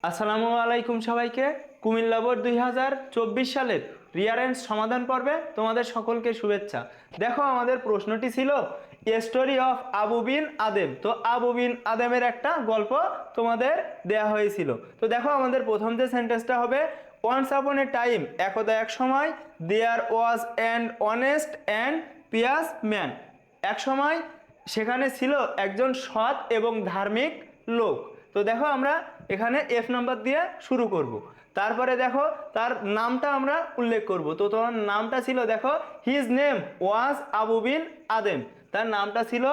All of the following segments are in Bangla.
আসসালামু আলাইকুম সবাইকে। কুমিল্লা বোর্ড 2024 সালের রিয়ারেন্স সমাধান পর্বে তোমাদের সকলকে শুভেচ্ছা। দেখো, আমাদের প্রশ্নটি ছিল স্টোরি অফ আবু বিন আদেম। তো আবু বিন আদেমের একটা গল্প তোমাদের দেয়া হয়েছিল। তো দেখো, আমাদের প্রথম যে সেন্টেন্সটা হবে, ওয়ান্স আপন এ টাইম, একদা এক সময়, there was an honest and pious man. এক সময় সেখানে ছিল একজন সৎ এবং ধার্মিক লোক। তো দেখো, আমরা এখানে এফ নাম্বার দিয়ে শুরু করব। তারপরে দেখো, তার নামটা আমরা উল্লেখ করব। তো তোমার নামটা ছিল, দেখো, হিজ নেম ওয়াজ আবু বিন আদেম। তার নামটা ছিল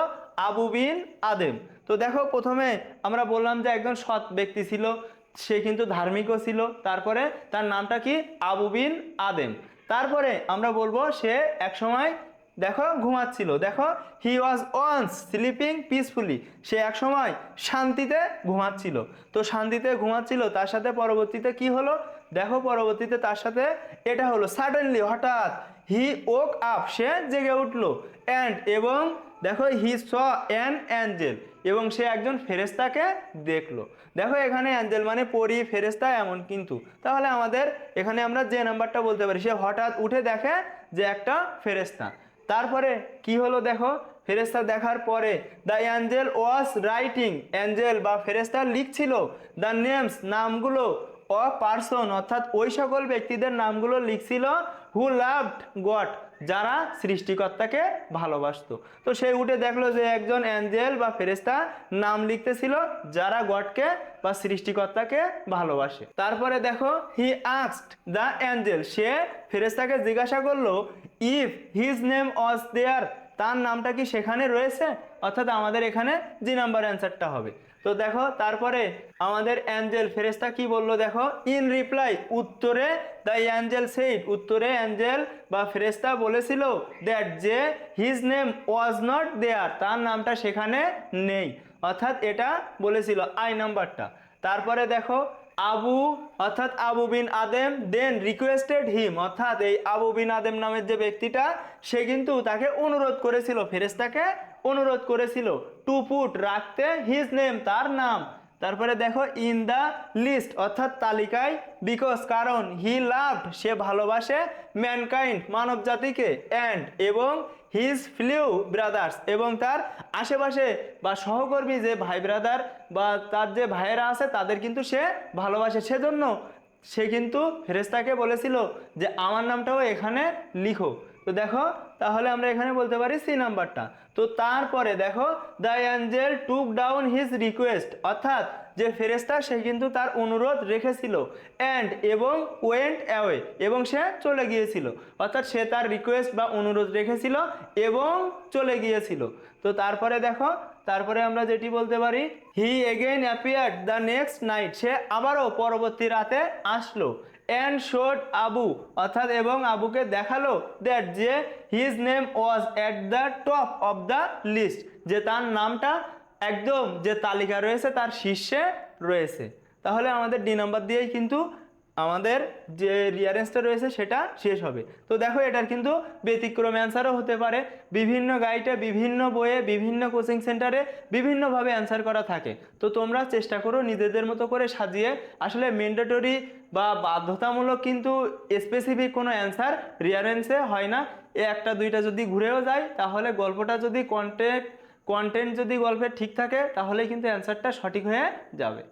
আবু বিন আদেম। তো দেখো, প্রথমে আমরা বললাম যে একজন সৎ ব্যক্তি ছিল, সে কিন্তু ধার্মিকও ছিল। তারপরে তার নামটা কি? আবু বিন আদেম। তারপরে আমরা বলবো সে একসময়, দেখো, ঘুমাচ্ছিল। দেখো, হি ওয়াজ ওয়ান্স স্লিপিং পিসফুলি। সে একসময় শান্তিতে ঘুমাচ্ছিল। তো শান্তিতে ঘুমাচ্ছিল, তার সাথে পরবর্তীতে কি হলো? দেখো, পরবর্তীতে তার সাথে এটা হলো, সাডেনলি, হঠাৎ, হি ওক আপ, সে জেগে উঠলো, অ্যান্ড, এবং দেখো, হি স অ্যান অ্যাঞ্জেল, এবং সে একজন ফেরেশতাকে দেখলো। দেখো, এখানে অ্যাঞ্জেল মানে পরী, ফেরেশতা এমন কিন্তু। তাহলে আমাদের এখানে আমরা যে নাম্বারটা বলতে পারি, সে হঠাৎ উঠে দেখে যে একটা ফেরেশতা। তারপরে কি হলো? দেখো, ফেরেশতা দেখার পরে the Angel was writing, Angel বা ফেরেশতা লিখছিল, দ্য নেমস, নামগুলো, অ পার্সন, অর্থাৎ ওই সকল ব্যক্তিদের নামগুলো লিখছিল, হু লাভড গড, যারা সৃষ্টিকর্তাকে ভালোবাসতো। তো সে উঠে দেখলো যে একজন অ্যাঞ্জেল বা ফেরেশতা নাম লিখতেছিল যারা গডকে বা সৃষ্টিকর্তাকে ভালোবাসে। তারপরে দেখো, হি আস্কড দ্য অ্যাঞ্জেল, সে ফেরেশতাকে জিজ্ঞাসা করলো, ইফ হিজ নেম ওয়াজ দেয়ার, তার নামটা কি সেখানে রয়েছে? অর্থাৎ আমাদের এখানে জি নাম্বার অ্যান্সারটা হবে। তো দেখো, তারপরে আমাদের অ্যাঞ্জেল ফেরেশতা কি বললো? দেখো, ইন রিপ্লাই, উত্তরে, দ্য অ্যাঞ্জেল সেইড, উত্তরে অ্যাঞ্জেল বা ফেরেশতা বলেছিল, দ্যাট, যে his name was not there, তার নামটা সেখানে নেই। অর্থাৎ এটা বলেছিল আই নাম্বারটা। তারপরে দেখো, আবু, অর্থাৎ আবু বিন আদেম দেন রিকোয়েস্টেড হিম, অর্থাৎ এই আবু বিন আদেম নামের যে ব্যক্তিটা, সে কিন্তু তাকে অনুরোধ করেছিল, ফেরেশতাকে অনুরোধ করেছিল, টু পুট, রাখতে, হিজ নেম, তার নাম। তারপরে দেখো, ইন দ্য লিস্ট, অর্থাৎ তালিকায়, বিকজ, কারণ, হি লাভড, সে ভালোবাসে, ম্যানকাইন্ড, মানব জাতিকে, অ্যান্ড, এবং হিজ ফিলিউ ব্রাদার্স, এবং তার আশেপাশে বা সহকর্মী যে ভাই ব্রাদার বা তার যে ভাইয়েরা আছে তাদের কিন্তু সে ভালোবাসে। সেজন্য সে কিন্তু ফেরেশতাকে বলেছিল যে আমার নামটাও এখানে লিখো। তো দেখো, তাহলে আমরা এখানে বলতে পারি সি নাম্বারটা। তো তারপরে দেখো, the Angel took down his request, অর্থাৎ যে ফেরেশতা সে কিন্তু তার অনুরোধ রেখেছিল, অ্যান্ড, এবং ওয়েন্ট অ্যাওয়ে, এবং সে চলে গিয়েছিল। অর্থাৎ সে তার রিকোয়েস্ট বা অনুরোধ রেখেছিল এবং চলে গিয়েছিল। তো তারপরে দেখো, তারপরে আমরা যেটি বলতে পারি, he again appeared the next night, সে আবারও পরবর্তী রাতে আসলো, অ্যান্ড শোড আবু, অর্থাৎ এবং আবুকে দেখালো, দ্যাট, যে his name was at the top of the list, যে তার নামটা একদম যে তালিকা রয়েছে তার শীর্ষে রয়েছে। তাহলে আমাদের ডি নাম্বার দিয়েই কিন্তু আমাদের যে রিয়ারেন্সটা রয়েছে সেটা শেষ হবে। তো দেখো, এটার কিন্তু ব্যতিক্রম অ্যান্সারও হতে পারে। বিভিন্ন গাইডে, বিভিন্ন বইয়ে, বিভিন্ন কোচিং সেন্টারে বিভিন্নভাবে অ্যান্সার করা থাকে। তো তোমরা চেষ্টা করো নিজেদের মতো করে সাজিয়ে। আসলে ম্যান্ডেটরি বা বাধ্যতামূলক কিন্তু স্পেসিফিক কোনো অ্যান্সার রিয়ারেন্সে হয় না। একটা দুইটা যদি ঘুরেও যায়, তাহলে গল্পটা যদি কন্টেন্ট যদি গল্পের ঠিক থাকে, তাহলে কিন্তু অ্যান্সারটা সঠিক হয়ে যাবে।